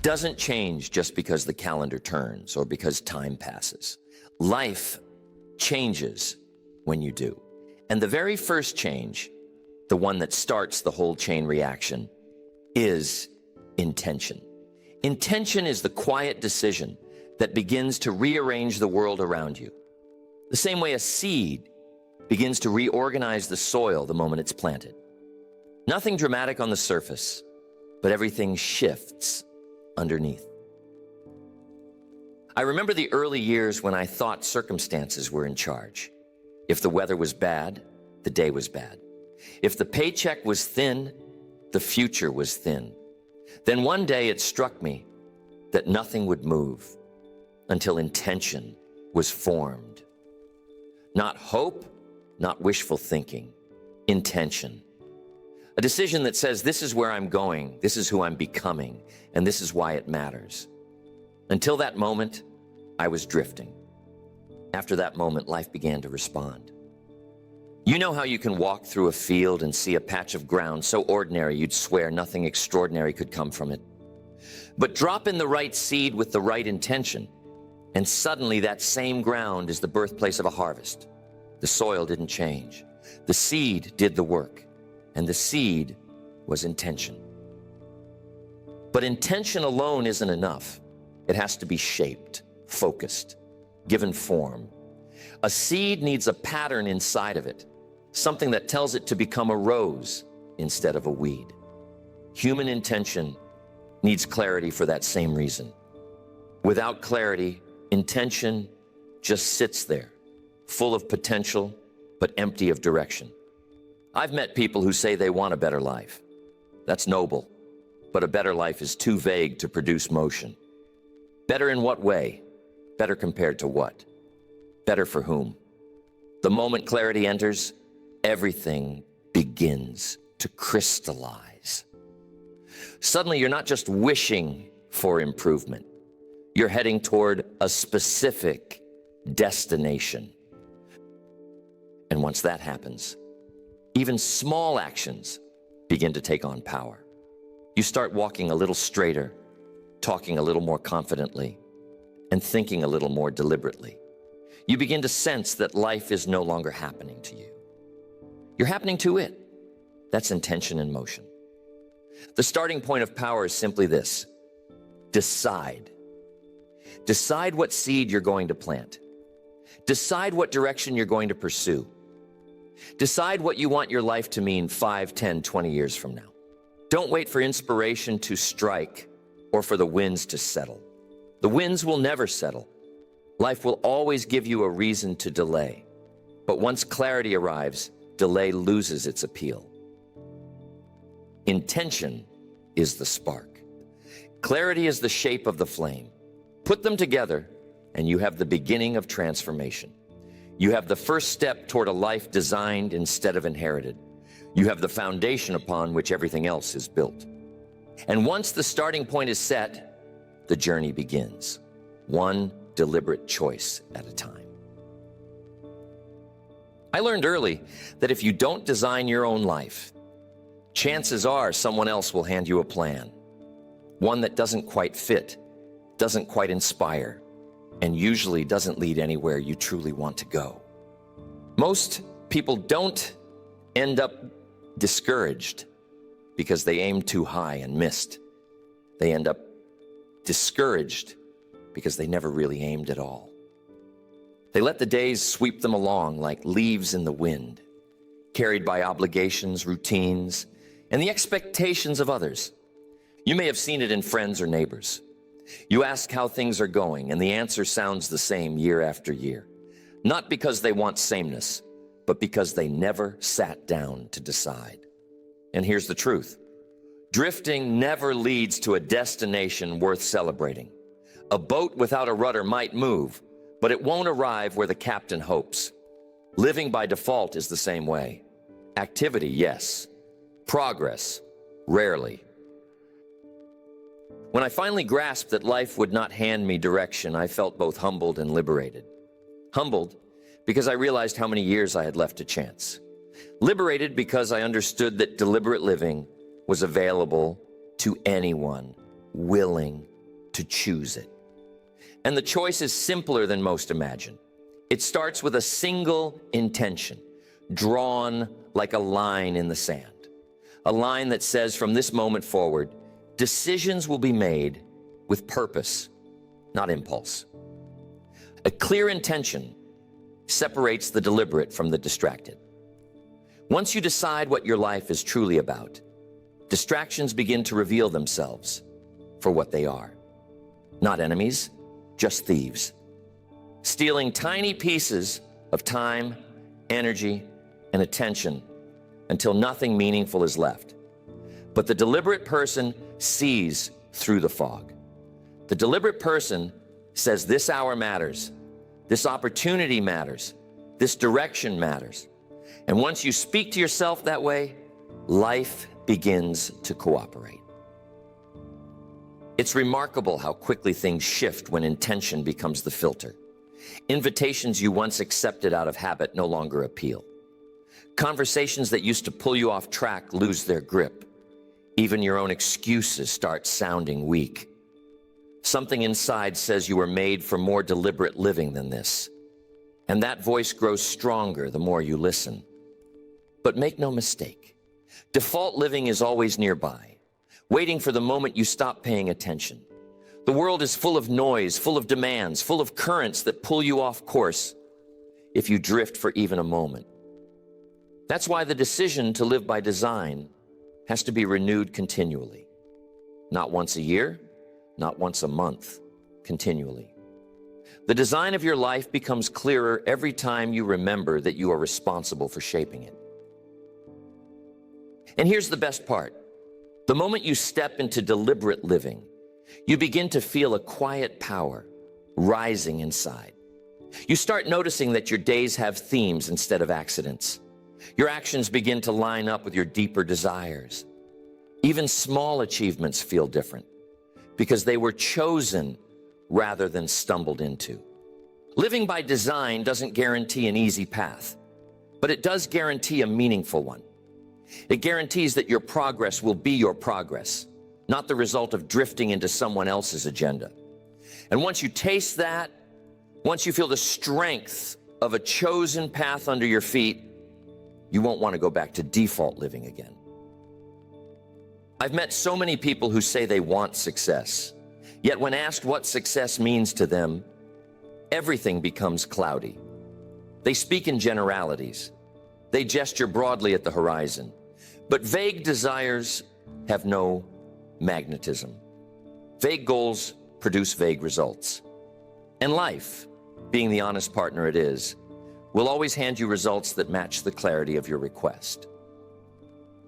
doesn't change just because the calendar turns or because time passes. Life changes when you do. And the very first change, the one that starts the whole chain reaction, is intention. Intention is the quiet decision that begins to rearrange the world around you. The same way a seed begins to reorganize the soil the moment it's planted. Nothing dramatic on the surface, but everything shifts underneath. I remember the early years when I thought circumstances were in charge. If the weather was bad, the day was bad. If the paycheck was thin, the future was thin. Then one day it struck me that nothing would move until intention was formed. Not hope, not wishful thinking, intention. A decision that says, this is where I'm going, this is who I'm becoming, and this is why it matters. Until that moment, I was drifting. After that moment, life began to respond. You know how you can walk through a field and see a patch of ground so ordinary you'd swear nothing extraordinary could come from it. But drop in the right seed with the right intention, and suddenly that same ground is the birthplace of a harvest. The soil didn't change. The seed did the work, and the seed was intention. But intention alone isn't enough. It has to be shaped, focused, given form. A seed needs a pattern inside of it, something that tells it to become a rose instead of a weed. Human intention needs clarity for that same reason. Without clarity, intention just sits there, full of potential, but empty of direction. I've met people who say they want a better life. That's noble, but a better life is too vague to produce motion. Better in what way? Better compared to what? Better for whom? The moment clarity enters, everything begins to crystallize. Suddenly, you're not just wishing for improvement. You're heading toward a specific destination. And once that happens, even small actions begin to take on power. You start walking a little straighter, talking a little more confidently, and thinking a little more deliberately. You begin to sense that life is no longer happening to you. You're happening to it. That's intention in motion. The starting point of power is simply this: decide. Decide what seed you're going to plant. Decide what direction you're going to pursue. Decide what you want your life to mean 5, 10, 20 years from now. Don't wait for inspiration to strike or for the winds to settle. The winds will never settle. Life will always give you a reason to delay. But once clarity arrives, delay loses its appeal. Intention is the spark. Clarity is the shape of the flame. Put them together, and you have the beginning of transformation. You have the first step toward a life designed instead of inherited. You have the foundation upon which everything else is built. And once the starting point is set, the journey begins, one deliberate choice at a time. I learned early that if you don't design your own life, chances are someone else will hand you a plan, one that doesn't quite fit, doesn't quite inspire, and usually doesn't lead anywhere you truly want to go. Most people don't end up discouraged because they aimed too high and missed. They end up discouraged because they never really aimed at all. They let the days sweep them along like leaves in the wind, carried by obligations, routines, and the expectations of others. You may have seen it in friends or neighbors. You ask how things are going, and the answer sounds the same year after year. Not because they want sameness, but because they never sat down to decide. And here's the truth. Drifting never leads to a destination worth celebrating. A boat without a rudder might move, but it won't arrive where the captain hopes. Living by default is the same way. Activity, yes. Progress, rarely. When I finally grasped that life would not hand me direction, I felt both humbled and liberated. Humbled because I realized how many years I had left to chance. Liberated because I understood that deliberate living was available to anyone willing to choose it. And the choice is simpler than most imagine. It starts with a single intention, drawn like a line in the sand. A line that says from this moment forward, decisions will be made with purpose, not impulse. A clear intention separates the deliberate from the distracted. Once you decide what your life is truly about, distractions begin to reveal themselves for what they are. Not enemies, just thieves. Stealing tiny pieces of time, energy, and attention until nothing meaningful is left. But the deliberate person sees through the fog. The deliberate person says this hour matters, this opportunity matters, this direction matters. And once you speak to yourself that way, life begins to cooperate. It's remarkable how quickly things shift when intention becomes the filter. Invitations you once accepted out of habit no longer appeal. Conversations that used to pull you off track lose their grip. Even your own excuses start sounding weak. Something inside says you were made for more deliberate living than this. And that voice grows stronger the more you listen. But make no mistake, default living is always nearby, waiting for the moment you stop paying attention. The world is full of noise, full of demands, full of currents that pull you off course if you drift for even a moment. That's why the decision to live by design has to be renewed continually. Not once a year, not once a month, continually. The design of your life becomes clearer every time you remember that you are responsible for shaping it. And here's the best part. The moment you step into deliberate living, you begin to feel a quiet power rising inside. You start noticing that your days have themes instead of accidents. Your actions begin to line up with your deeper desires. Even small achievements feel different because they were chosen rather than stumbled into. Living by design doesn't guarantee an easy path, but it does guarantee a meaningful one. It guarantees that your progress will be your progress, not the result of drifting into someone else's agenda. And once you taste that, once you feel the strength of a chosen path under your feet, you won't want to go back to default living again. I've met so many people who say they want success, yet when asked what success means to them, everything becomes cloudy. They speak in generalities. They gesture broadly at the horizon. But vague desires have no magnetism. Vague goals produce vague results. And life, being the honest partner it is, will always hand you results that match the clarity of your request.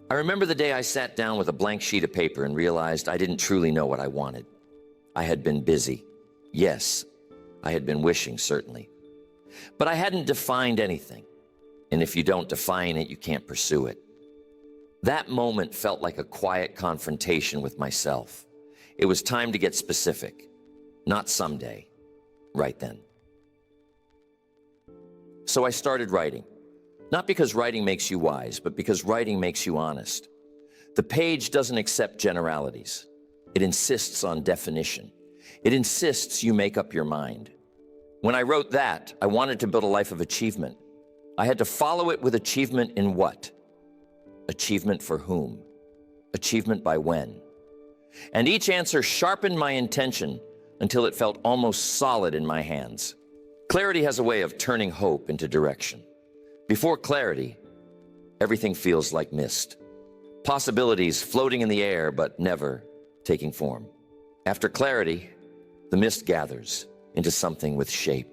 I remember the day I sat down with a blank sheet of paper and realized I didn't truly know what I wanted. I had been busy. Yes, I had been wishing, certainly. But I hadn't defined anything. And if you don't define it, you can't pursue it. That moment felt like a quiet confrontation with myself. It was time to get specific. Not someday, right then. So I started writing. Not because writing makes you wise, but because writing makes you honest. The page doesn't accept generalities. It insists on definition. It insists you make up your mind. When I wrote that, I wanted to build a life of achievement. I had to follow it with achievement in what? Achievement for whom? Achievement by when? And each answer sharpened my intention until it felt almost solid in my hands. Clarity has a way of turning hope into direction. Before clarity, everything feels like mist. Possibilities floating in the air, but never taking form. After clarity, the mist gathers into something with shape.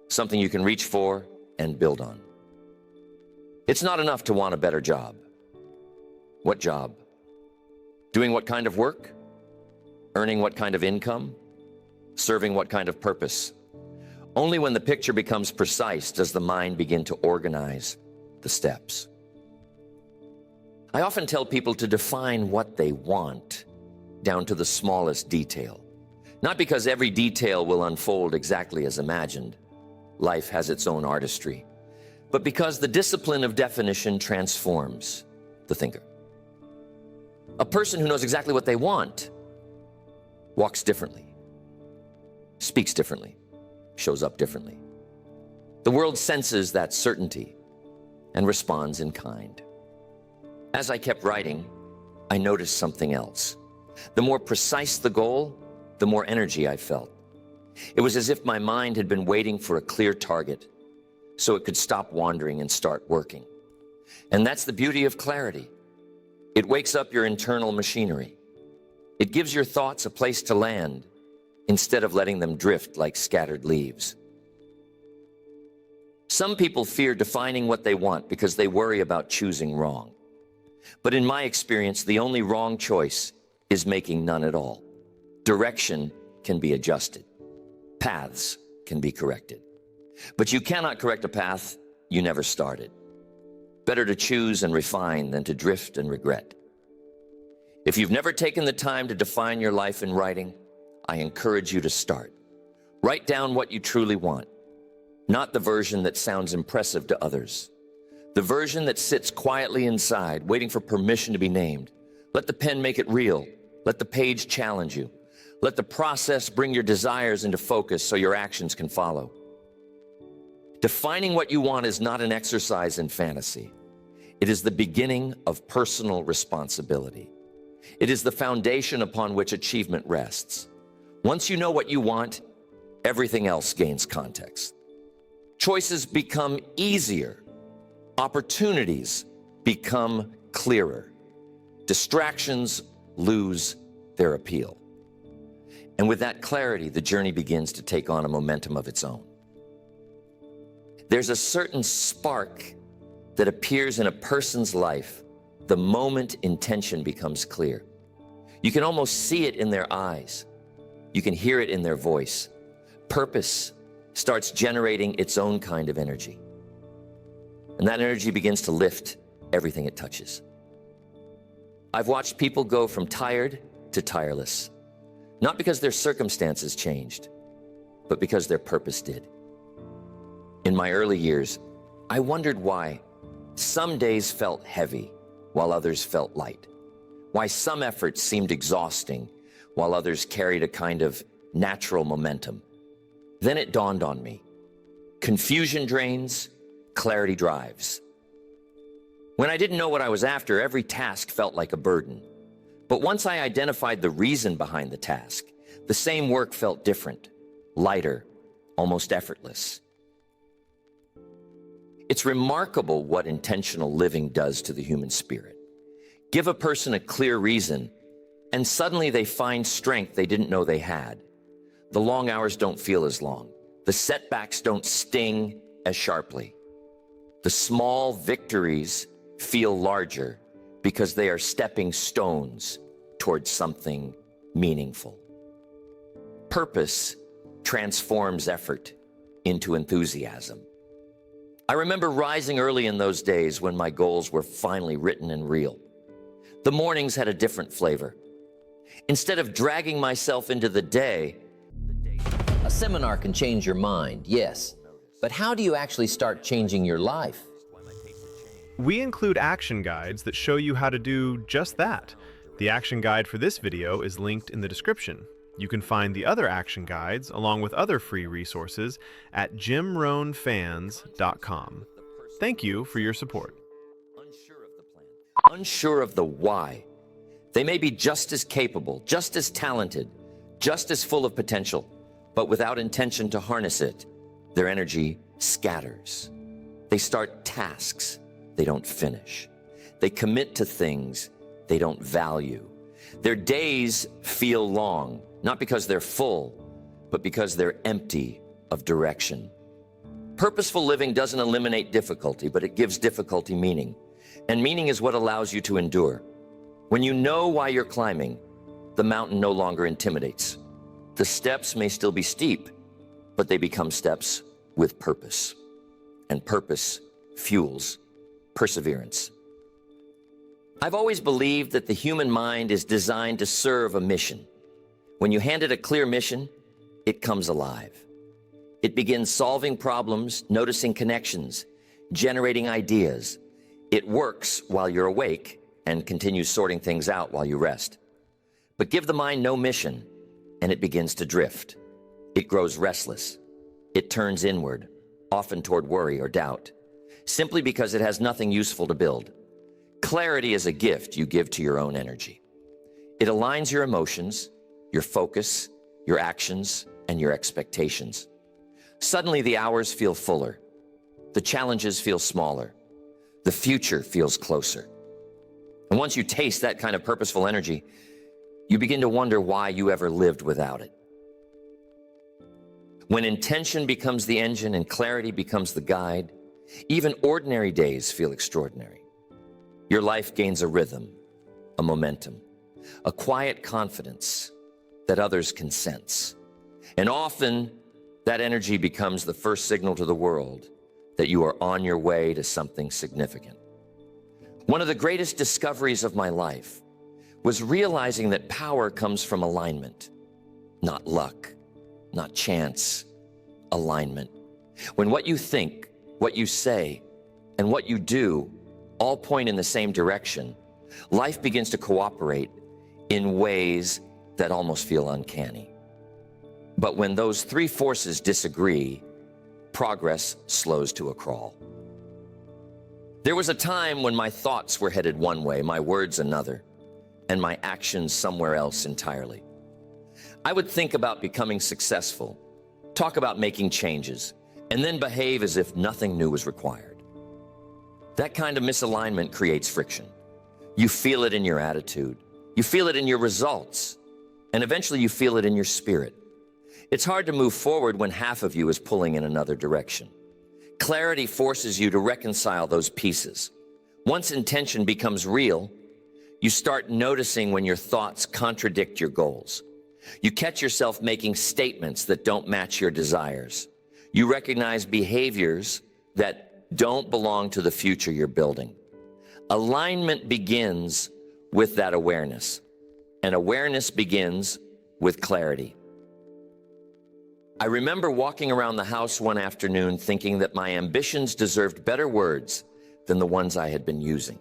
Something you can reach for and build on. It's not enough to want a better job. What job? Doing what kind of work? Earning what kind of income? Serving what kind of purpose? Only when the picture becomes precise does the mind begin to organize the steps. I often tell people to define what they want down to the smallest detail. Not because every detail will unfold exactly as imagined. Life has its own artistry. But because the discipline of definition transforms the thinker. A person who knows exactly what they want walks differently, speaks differently, shows up differently. The world senses that certainty and responds in kind. As I kept writing, I noticed something else. The more precise the goal, the more energy I felt. It was as if my mind had been waiting for a clear target so it could stop wandering and start working. And that's the beauty of clarity. It wakes up your internal machinery. It gives your thoughts a place to land instead of letting them drift like scattered leaves. Some people fear defining what they want because they worry about choosing wrong. But in my experience, the only wrong choice is making none at all. Direction can be adjusted. Paths can be corrected. But you cannot correct a path you never started. Better to choose and refine than to drift and regret. If you've never taken the time to define your life in writing, I encourage you to start. Write down what you truly want, not the version that sounds impressive to others. The version that sits quietly inside, waiting for permission to be named. Let the pen make it real. Let the page challenge you. Let the process bring your desires into focus so your actions can follow. Defining what you want is not an exercise in fantasy. It is the beginning of personal responsibility. It is the foundation upon which achievement rests. Once you know what you want, everything else gains context. Choices become easier. Opportunities become clearer. Distractions lose their appeal. And with that clarity, the journey begins to take on a momentum of its own. There's a certain spark that appears in a person's life the moment intention becomes clear. You can almost see it in their eyes. You can hear it in their voice. Purpose starts generating its own kind of energy. And that energy begins to lift everything it touches. I've watched people go from tired to tireless, not because their circumstances changed, but because their purpose did. In my early years, I wondered why some days felt heavy while others felt light, why some efforts seemed exhausting while others carried a kind of natural momentum. Then it dawned on me. Confusion drains, clarity drives. When I didn't know what I was after, every task felt like a burden. But once I identified the reason behind the task, the same work felt different, lighter, almost effortless. It's remarkable what intentional living does to the human spirit. Give a person a clear reason, and suddenly they find strength they didn't know they had. The long hours don't feel as long. The setbacks don't sting as sharply. The small victories feel larger because they are stepping stones towards something meaningful. Purpose transforms effort into enthusiasm. I remember rising early in those days when my goals were finally written and real. The mornings had a different flavor. Instead of dragging myself into the day, a seminar can change your mind, yes. But how do you actually start changing your life? We include action guides that show you how to do just that. The action guide for this video is linked in the description. You can find the other action guides along with other free resources at jimrohnfans.com. Thank you for your support. unsure of the plan, unsure of the why. They may be just as capable, just as talented, just as full of potential, but without intention to harness it, their energy scatters. They start tasks they don't finish. They commit to things they don't value. Their days feel long, not because they're full, but because they're empty of direction. Purposeful living doesn't eliminate difficulty, but it gives difficulty meaning. And meaning is what allows you to endure. When you know why you're climbing, the mountain no longer intimidates. The steps may still be steep, but they become steps with purpose. And purpose fuels perseverance. I've always believed that the human mind is designed to serve a mission. When you hand it a clear mission, it comes alive. It begins solving problems, noticing connections, generating ideas. It works while you're awake and continues sorting things out while you rest. But give the mind no mission, and it begins to drift. It grows restless. It turns inward, often toward worry or doubt, simply because it has nothing useful to build. Clarity is a gift you give to your own energy. It aligns your emotions, your focus, your actions, and your expectations. Suddenly, the hours feel fuller. The challenges feel smaller. The future feels closer. And once you taste that kind of purposeful energy, you begin to wonder why you ever lived without it. When intention becomes the engine and clarity becomes the guide, even ordinary days feel extraordinary. Your life gains a rhythm, a momentum, a quiet confidence that others can sense. And often, that energy becomes the first signal to the world that you are on your way to something significant. One of the greatest discoveries of my life was realizing that power comes from alignment, not luck, not chance, alignment. When what you think, what you say, and what you do all point in the same direction, life begins to cooperate in ways that almost feel uncanny. But when those three forces disagree, progress slows to a crawl. There was a time when my thoughts were headed one way, my words another, and my actions somewhere else entirely. I would think about becoming successful, talk about making changes, and then behave as if nothing new was required. That kind of misalignment creates friction. You feel it in your attitude, you feel it in your results, and eventually you feel it in your spirit. It's hard to move forward when half of you is pulling in another direction. Clarity forces you to reconcile those pieces. Once intention becomes real, you start noticing when your thoughts contradict your goals. You catch yourself making statements that don't match your desires. You recognize behaviors that don't belong to the future you're building. Alignment begins with that awareness, and awareness begins with clarity. I remember walking around the house one afternoon thinking that my ambitions deserved better words than the ones I had been using.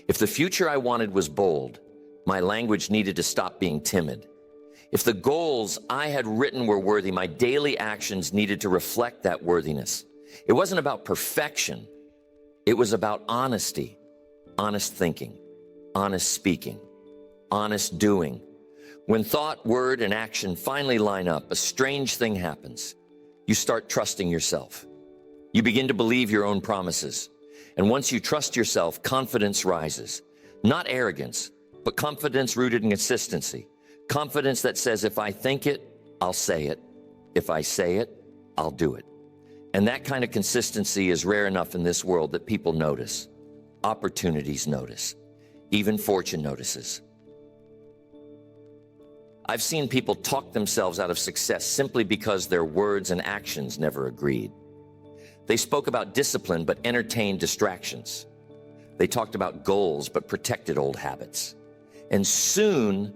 If the future I wanted was bold, my language needed to stop being timid. If the goals I had written were worthy, my daily actions needed to reflect that worthiness. It wasn't about perfection. It was about honesty, honest thinking, honest speaking, honest doing. When thought, word, and action finally line up, a strange thing happens. You start trusting yourself. You begin to believe your own promises. And once you trust yourself, confidence rises. Not arrogance, but confidence rooted in consistency. Confidence that says, if I think it, I'll say it. If I say it, I'll do it. And that kind of consistency is rare enough in this world that people notice. Opportunities notice. Even fortune notices. I've seen people talk themselves out of success simply because their words and actions never agreed. They spoke about discipline but entertained distractions. They talked about goals but protected old habits. And soon,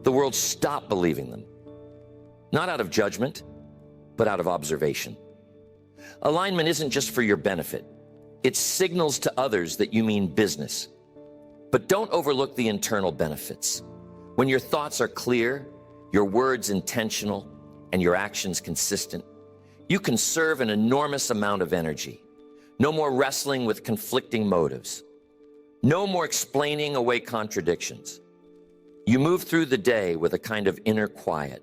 the world stopped believing them. Not out of judgment, but out of observation. Alignment isn't just for your benefit. It signals to others that you mean business. But don't overlook the internal benefits. When your thoughts are clear, your words intentional, and your actions consistent, you conserve an enormous amount of energy. No more wrestling with conflicting motives. No more explaining away contradictions. You move through the day with a kind of inner quiet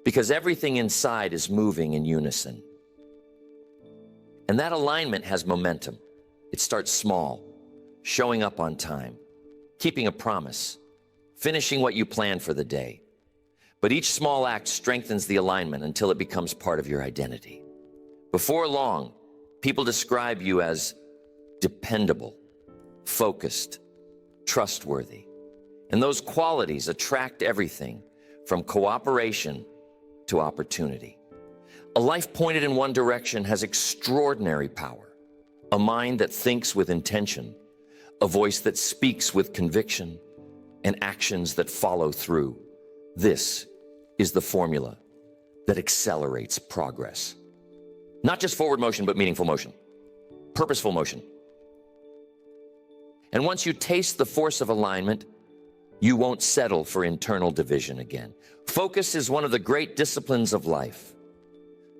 because everything inside is moving in unison. And that alignment has momentum. It starts small, showing up on time, keeping a promise, finishing what you planned for the day. But each small act strengthens the alignment until it becomes part of your identity. Before long, people describe you as dependable, focused, trustworthy. And those qualities attract everything from cooperation to opportunity. A life pointed in one direction has extraordinary power. A mind that thinks with intention, a voice that speaks with conviction, and actions that follow through. This is the formula that accelerates progress. Not just forward motion, but meaningful motion, purposeful motion. And once you taste the force of alignment, You won't settle for internal division again. Focus is one of the great disciplines of life.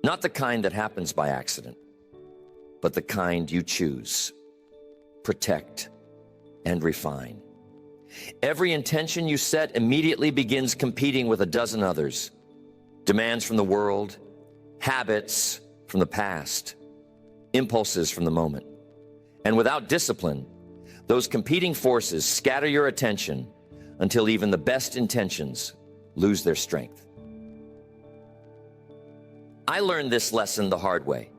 Not the kind that happens by accident, but the kind you choose, protect, and refine. Every intention you set immediately begins competing with a dozen others. Demands from the world, habits from the past, impulses from the moment. And without discipline, those competing forces scatter your attention until even the best intentions lose their strength. I learned this lesson the hard way.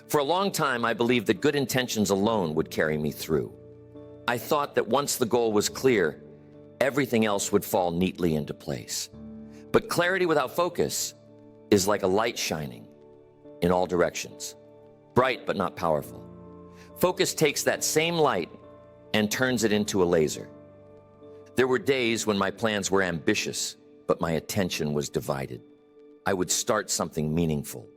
For a long time, I believed that good intentions alone would carry me through. I thought that once the goal was clear, everything else would fall neatly into place. But clarity without focus is like a light shining in all directions, bright but not powerful. Focus takes that same light and turns it into a laser. There were days when my plans were ambitious, but my attention was divided. I would start something meaningful,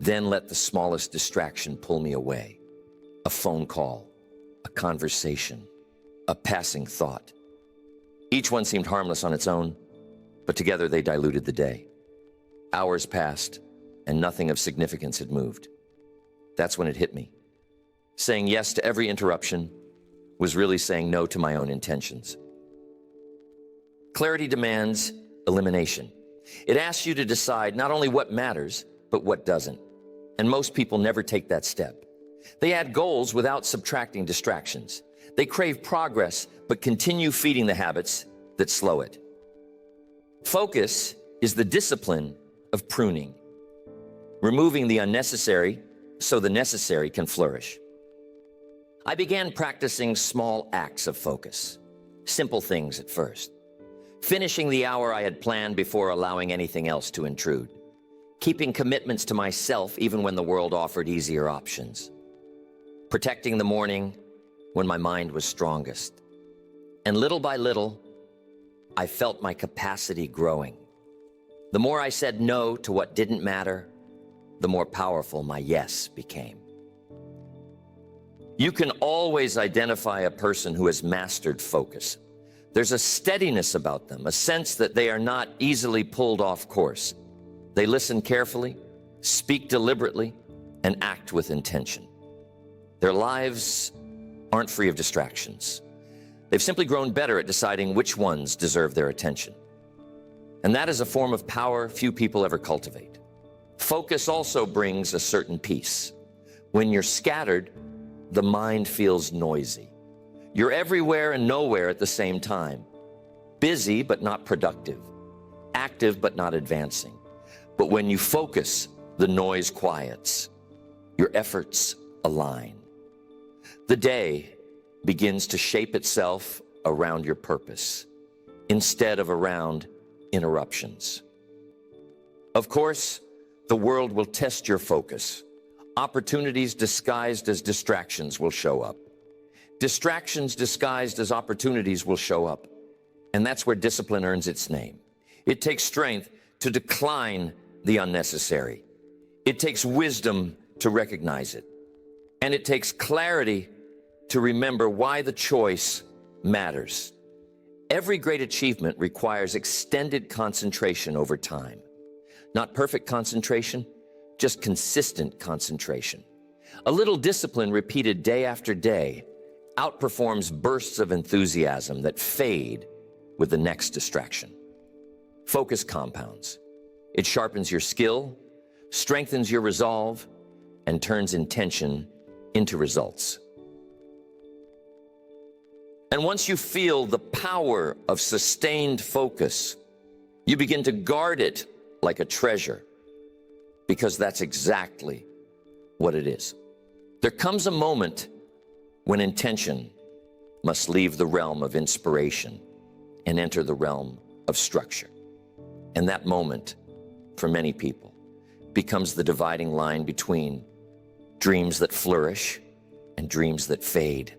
then let the smallest distraction pull me away. A phone call, a conversation, a passing thought. Each one seemed harmless on its own, but together they diluted the day. Hours passed, and nothing of significance had moved. That's when it hit me. Saying yes to every interruption was really saying no to my own intentions. Clarity demands elimination. It asks you to decide not only what matters, but what doesn't. And most people never take that step. They add goals without subtracting distractions. They crave progress, but continue feeding the habits that slow it. Focus is the discipline of pruning, removing the unnecessary so the necessary can flourish. I began practicing small acts of focus, simple things at first. Finishing the hour I had planned before allowing anything else to intrude. Keeping commitments to myself even when the world offered easier options. Protecting the morning when my mind was strongest. And little by little, I felt my capacity growing. The more I said no to what didn't matter, the more powerful my yes became. You can always identify a person who has mastered focus. There's a steadiness about them, a sense that they are not easily pulled off course. They listen carefully, speak deliberately, and act with intention. Their lives aren't free of distractions. They've simply grown better at deciding which ones deserve their attention. And that is a form of power few people ever cultivate. Focus also brings a certain peace. When you're scattered, the mind feels noisy. You're everywhere and nowhere at the same time. Busy but not productive. Active but not advancing. But when you focus, the noise quiets. Your efforts align. The day begins to shape itself around your purpose, instead of around interruptions. Of course, the world will test your focus. Opportunities disguised as distractions will show up. Distractions disguised as opportunities will show up. And that's where discipline earns its name. It takes strength to decline the unnecessary. It takes wisdom to recognize it. And it takes clarity to remember why the choice matters. Every great achievement requires extended concentration over time. Not perfect concentration, just consistent concentration. A little discipline repeated day after day outperforms bursts of enthusiasm that fade with the next distraction. Focus compounds. It sharpens your skill, strengthens your resolve, and turns intention into results. And once you feel the power of sustained focus, you begin to guard it like a treasure, because that's exactly what it is. There comes a moment when intention must leave the realm of inspiration and enter the realm of structure. And that moment, for many people, becomes the dividing line between dreams that flourish and dreams that fade.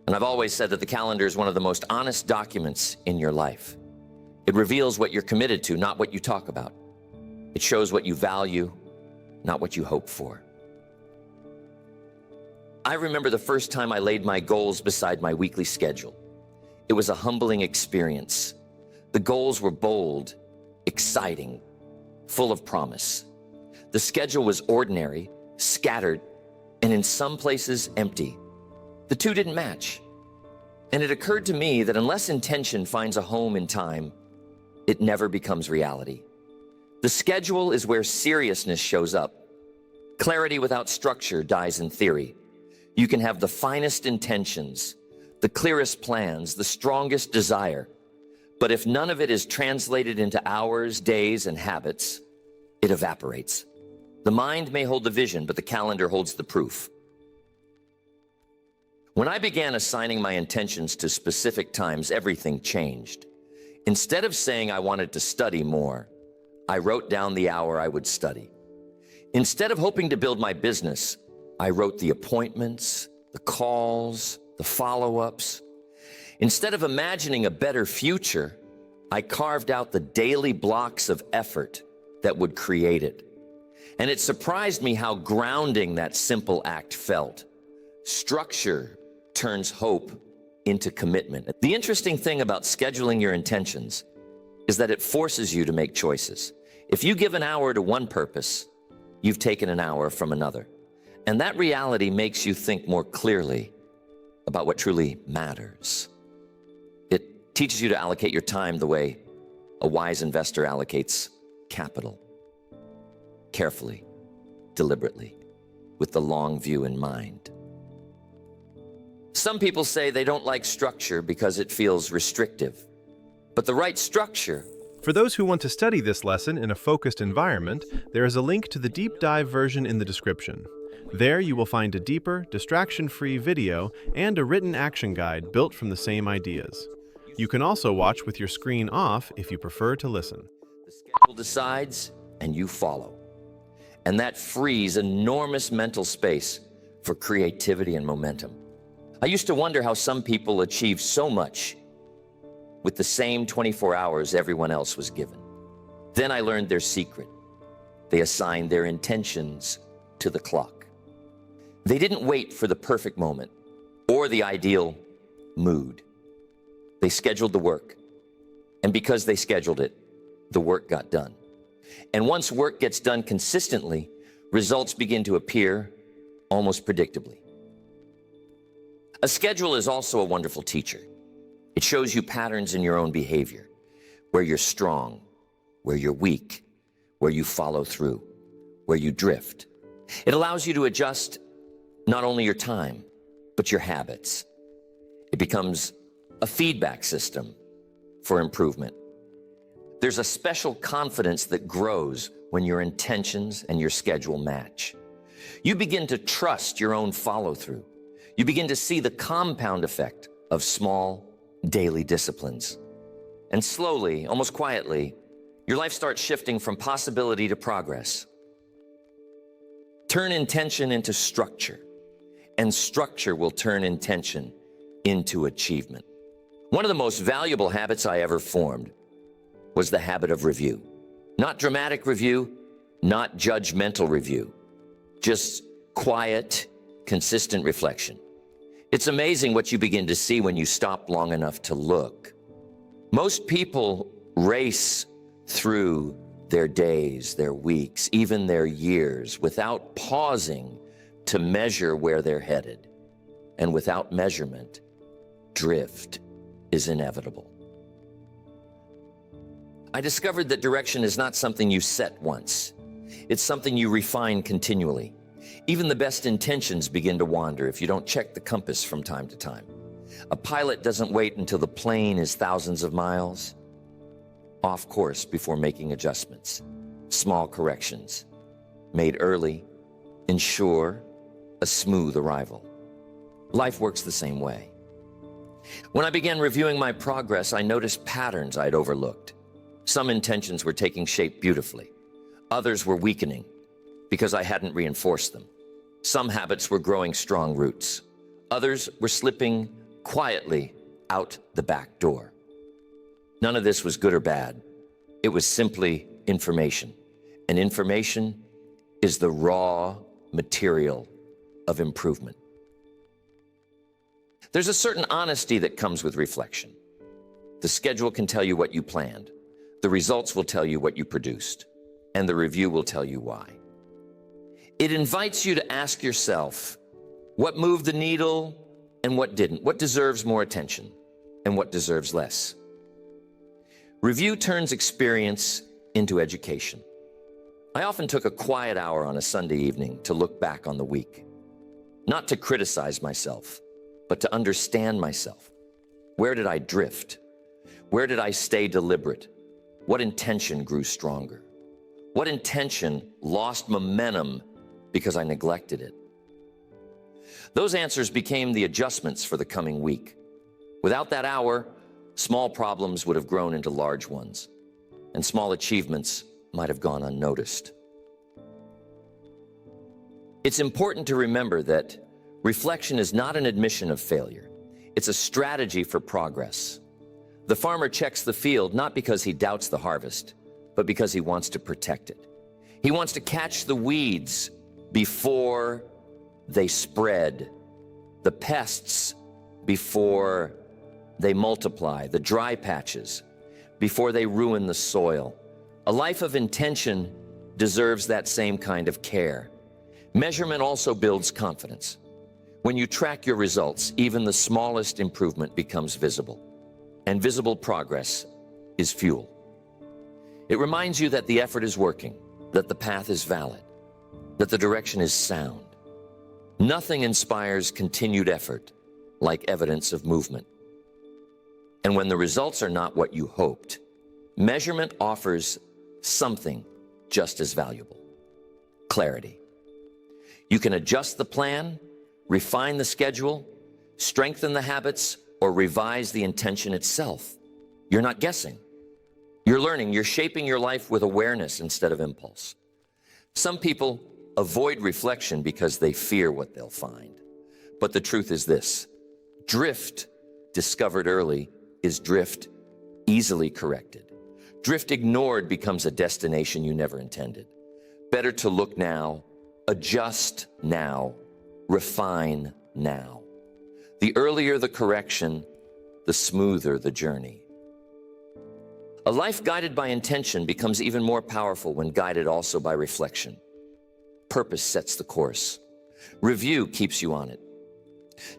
And I've always said that the calendar is one of the most honest documents in your life. It reveals what you're committed to, not what you talk about. It shows what you value, not what you hope for. I remember the first time I laid my goals beside my weekly schedule. It was a humbling experience. The goals were bold, exciting, full of promise. The schedule was ordinary, scattered, and in some places empty. The two didn't match. And it occurred to me that unless intention finds a home in time, it never becomes reality. The schedule is where seriousness shows up. Clarity without structure dies in theory. You can have the finest intentions, the clearest plans, the strongest desire. But if none of it is translated into hours, days, and habits, it evaporates. The mind may hold the vision, but the calendar holds the proof. When I began assigning my intentions to specific times, everything changed. Instead of saying I wanted to study more, I wrote down the hour I would study. Instead of hoping to build my business, I wrote the appointments, the calls, the follow-ups. Instead of imagining a better future, I carved out the daily blocks of effort that would create it. And it surprised me how grounding that simple act felt. Structure turns hope into commitment. The interesting thing about scheduling your intentions is that it forces you to make choices. If you give an hour to one purpose, you've taken an hour from another. And that reality makes you think more clearly about what truly matters. It teaches you to allocate your time the way a wise investor allocates capital. Carefully, deliberately, with the long view in mind. Some people say they don't like structure because it feels restrictive. But the right structure... For those who want to study this lesson in a focused environment, there is a link to the deep dive version in the description. There you will find a deeper, distraction-free video and a written action guide built from the same ideas. You can also watch with your screen off if you prefer to listen. The schedule decides and you follow. And that frees enormous mental space for creativity and momentum. I used to wonder how some people achieve so much with the same 24 hours everyone else was given. Then I learned their secret. They assigned their intentions to the clock. They didn't wait for the perfect moment or the ideal mood. They scheduled the work. And because they scheduled it, the work got done. And once work gets done consistently, results begin to appear almost predictably. A schedule is also a wonderful teacher. It shows you patterns in your own behavior, where you're strong, where you're weak, where you follow through, where you drift. It allows you to adjust not only your time, but your habits. It becomes a feedback system for improvement. There's a special confidence that grows when your intentions and your schedule match. You begin to trust your own follow-through. You begin to see the compound effect of small, daily disciplines. And slowly, almost quietly, your life starts shifting from possibility to progress. Turn intention into structure, and structure will turn intention into achievement. One of the most valuable habits I ever formed was the habit of review. Not dramatic review, not judgmental review, just quiet, consistent reflection. It's amazing what you begin to see when you stop long enough to look. Most people race through their days, their weeks, even their years without pausing to measure where they're headed. And without measurement, drift is inevitable. I discovered that direction is not something you set once. It's something you refine continually. Even the best intentions begin to wander if you don't check the compass from time to time. A pilot doesn't wait until the plane is thousands of miles off course before making adjustments. Small corrections made early ensure a smooth arrival. Life works the same way. When I began reviewing my progress, I noticed patterns I'd overlooked. Some intentions were taking shape beautifully. Others were weakening because I hadn't reinforced them. Some habits were growing strong roots. Others were slipping quietly out the back door. None of this was good or bad. It was simply information. And information is the raw material of improvement. There's a certain honesty that comes with reflection. The schedule can tell you what you planned. The results will tell you what you produced. And the review will tell you why. It invites you to ask yourself, what moved the needle and what didn't? What deserves more attention and what deserves less? Review turns experience into education. I often took a quiet hour on a Sunday evening to look back on the week. Not to criticize myself, but to understand myself. Where did I drift? Where did I stay deliberate? What intention grew stronger? What intention lost momentum because I neglected it? Those answers became the adjustments for the coming week. Without that hour, small problems would have grown into large ones, and small achievements might have gone unnoticed. It's important to remember that reflection is not an admission of failure. It's a strategy for progress. The farmer checks the field not because he doubts the harvest, but because he wants to protect it. He wants to catch the weeds before they spread, the pests before they multiply, the dry patches before they ruin the soil. A life of intention deserves that same kind of care. Measurement also builds confidence. When you track your results, even the smallest improvement becomes visible, and visible progress is fuel. It reminds you that the effort is working, that the path is valid, that the direction is sound. Nothing inspires continued effort like evidence of movement. And when the results are not what you hoped, measurement offers something just as valuable: clarity. You can adjust the plan, refine the schedule, strengthen the habits, or revise the intention itself. You're not guessing. You're learning. You're shaping your life with awareness instead of impulse. Some people avoid reflection because they fear what they'll find. But the truth is this: drift discovered early is drift easily corrected. Drift ignored becomes a destination you never intended. Better to look now, adjust now, refine now. The earlier the correction, the smoother the journey. A life guided by intention becomes even more powerful when guided also by reflection. Purpose sets the course. Review keeps you on it.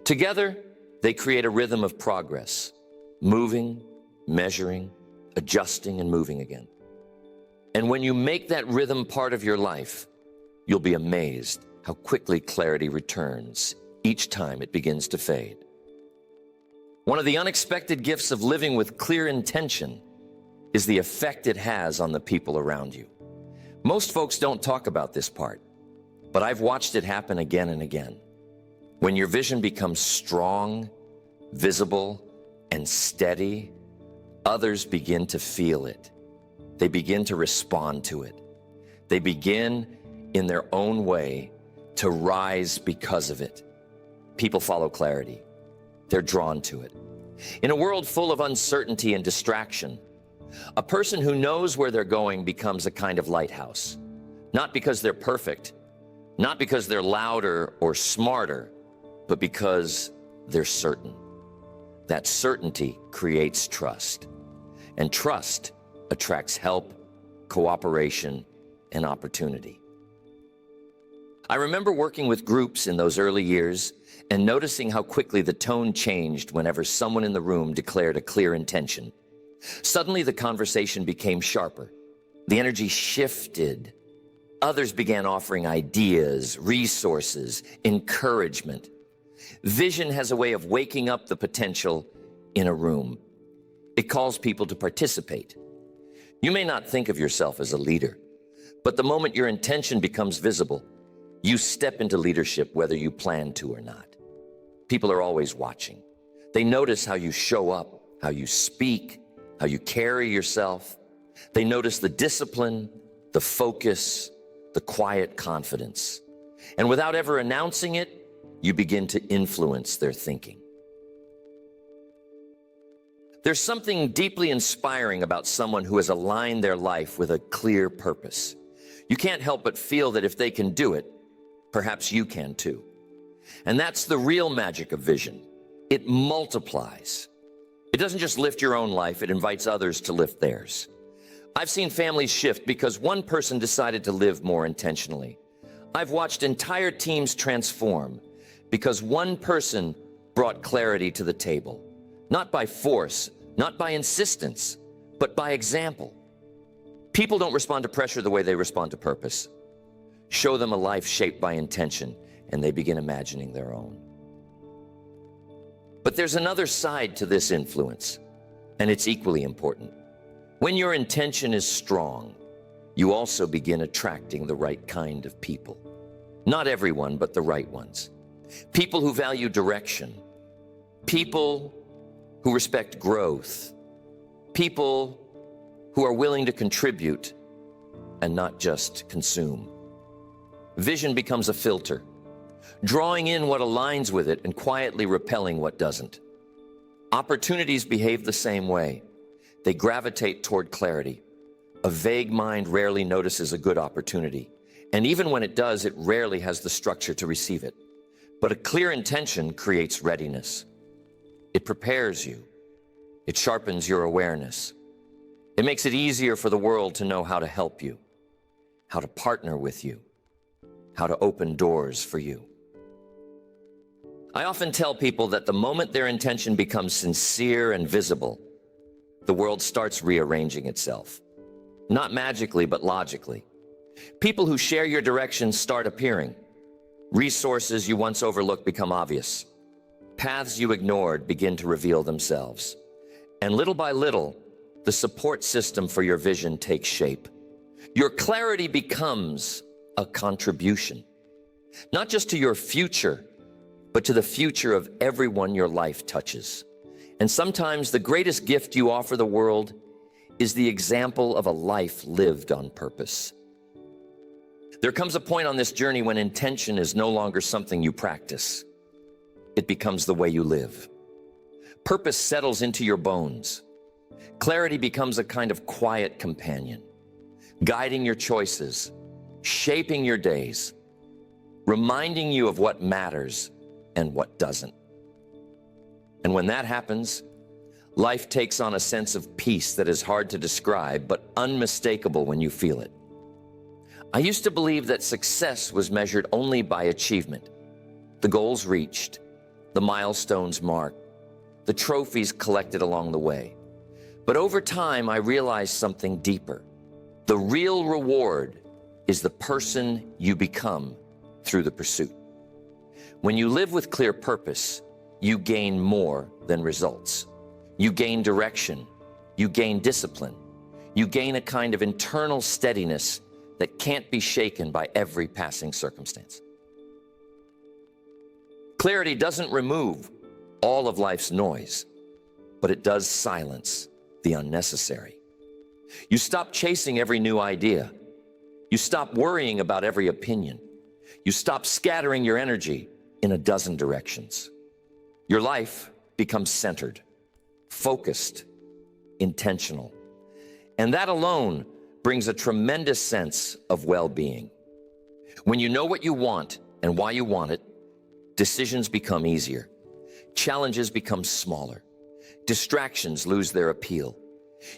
Together, they create a rhythm of progress, moving, measuring, adjusting, and moving again. And when you make that rhythm part of your life, you'll be amazed how quickly clarity returns each time it begins to fade. One of the unexpected gifts of living with clear intention is the effect it has on the people around you. Most folks don't talk about this part, but I've watched it happen again and again. When your vision becomes strong, visible, and steady, others begin to feel it. They begin to respond to it. They begin, in their own way, to rise because of it. People follow clarity. They're drawn to it. In a world full of uncertainty and distraction, a person who knows where they're going becomes a kind of lighthouse. Not because they're perfect, not because they're louder or smarter, but because they're certain. That certainty creates trust, and trust attracts help, cooperation, and opportunity. I remember working with groups in those early years and noticing how quickly the tone changed whenever someone in the room declared a clear intention. Suddenly, the conversation became sharper. The energy shifted. Others began offering ideas, resources, encouragement. Vision has a way of waking up the potential in a room. It calls people to participate. You may not think of yourself as a leader, but the moment your intention becomes visible, you step into leadership whether you plan to or not. People are always watching. They notice how you show up, how you speak, how you carry yourself. They notice the discipline, the focus, the quiet confidence. And without ever announcing it, you begin to influence their thinking. There's something deeply inspiring about someone who has aligned their life with a clear purpose. You can't help but feel that if they can do it, perhaps you can too. And that's the real magic of vision. it multiplies. It doesn't just lift your own life, it invites others to lift theirs. I've seen families shift because one person decided to live more intentionally. I've watched entire teams transform because one person brought clarity to the table. Not by force, not by insistence, but by example. People don't respond to pressure the way they respond to purpose. Show them a life shaped by intention, and they begin imagining their own. But there's another side to this influence, and it's equally important. When your intention is strong, you also begin attracting the right kind of people. Not everyone, but the right ones. People who value direction. People who respect growth. People who are willing to contribute and not just consume. Vision becomes a filter, drawing in what aligns with it and quietly repelling what doesn't. Opportunities behave the same way. They gravitate toward clarity. A vague mind rarely notices a good opportunity, and even when it does, it rarely has the structure to receive it. But a clear intention creates readiness. It prepares you. It sharpens your awareness. It makes it easier for the world to know how to help you, how to partner with you, how to open doors for you. I often tell people that the moment their intention becomes sincere and visible, the world starts rearranging itself. Not magically, but logically. People who share your direction start appearing. Resources you once overlooked become obvious. Paths you ignored begin to reveal themselves. And little by little, the support system for your vision takes shape. Your clarity becomes a contribution, not just to your future, but to the future of everyone your life touches. And sometimes the greatest gift you offer the world is the example of a life lived on purpose. There comes a point on this journey when intention is no longer something you practice. It becomes the way you live. Purpose settles into your bones. Clarity becomes a kind of quiet companion, guiding your choices, shaping your days, reminding you of what matters and what doesn't. And when that happens, life takes on a sense of peace that is hard to describe, but unmistakable when you feel it. I used to believe that success was measured only by achievement, the goals reached, the milestones marked, the trophies collected along the way. But over time, I realized something deeper. The real reward is the person you become through the pursuit. When you live with clear purpose, you gain more than results. You gain direction. You gain discipline. You gain a kind of internal steadiness that can't be shaken by every passing circumstance. Clarity doesn't remove all of life's noise, but it does silence the unnecessary. You stop chasing every new idea. You stop worrying about every opinion. You stop scattering your energy in a dozen directions. Your life becomes centered, focused, intentional. And that alone brings a tremendous sense of well-being. When you know what you want and why you want it, decisions become easier. Challenges become smaller. Distractions lose their appeal.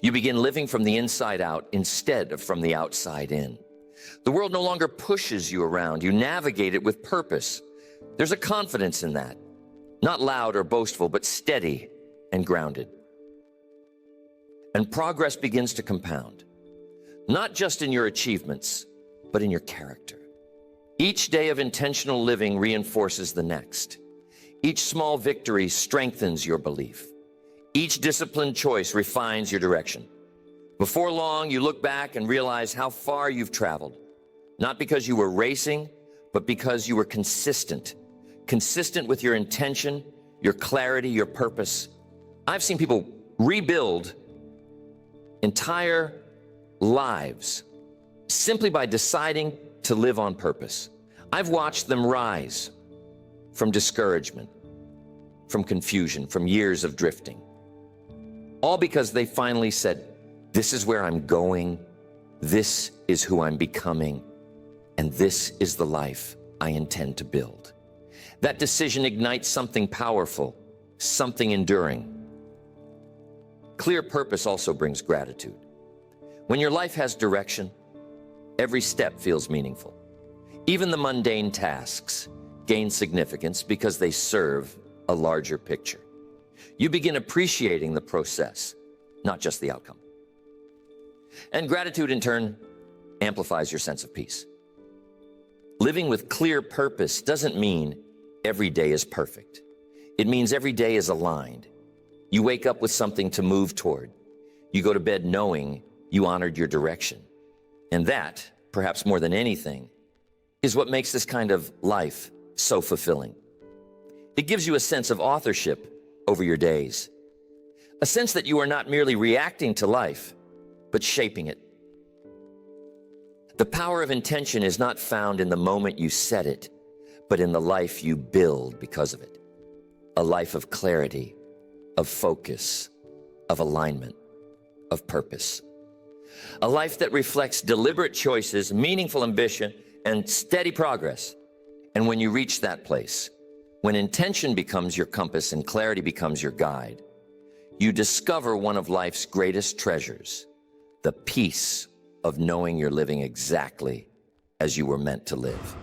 You begin living from the inside out instead of from the outside in. The world no longer pushes you around. You navigate it with purpose. There's a confidence in that. Not loud or boastful, but steady and grounded. And progress begins to compound. Not just in your achievements, but in your character. Each day of intentional living reinforces the next. Each small victory strengthens your belief. Each disciplined choice refines your direction. Before long, you look back and realize how far you've traveled. Not because you were racing, but because you were consistent. Consistent with your intention, your clarity, your purpose. I've seen people rebuild entire lives simply by deciding to live on purpose. I've watched them rise from discouragement, from confusion, from years of drifting. All because they finally said, this is where I'm going, this is who I'm becoming, and this is the life I intend to build. That decision ignites something powerful. something enduring. Clear purpose also brings gratitude. When your life has direction, every step feels meaningful. Even the mundane tasks gain significance because they serve a larger picture. You begin appreciating the process, not just the outcome. And gratitude, in turn, amplifies your sense of peace. Living with clear purpose doesn't mean every day is perfect. It means every day is aligned. You wake up with something to move toward. You go to bed knowing you honored your direction. And that, perhaps more than anything, is what makes this kind of life so fulfilling. It gives you a sense of authorship over your days, a sense that you are not merely reacting to life, but shaping it. The power of intention is not found in the moment you set it, but in the life you build because of it. A life of clarity, of focus, of alignment, of purpose. A life that reflects deliberate choices, meaningful ambition, and steady progress. And when you reach that place, when intention becomes your compass and clarity becomes your guide, you discover one of life's greatest treasures, the peace of knowing you're living exactly as you were meant to live.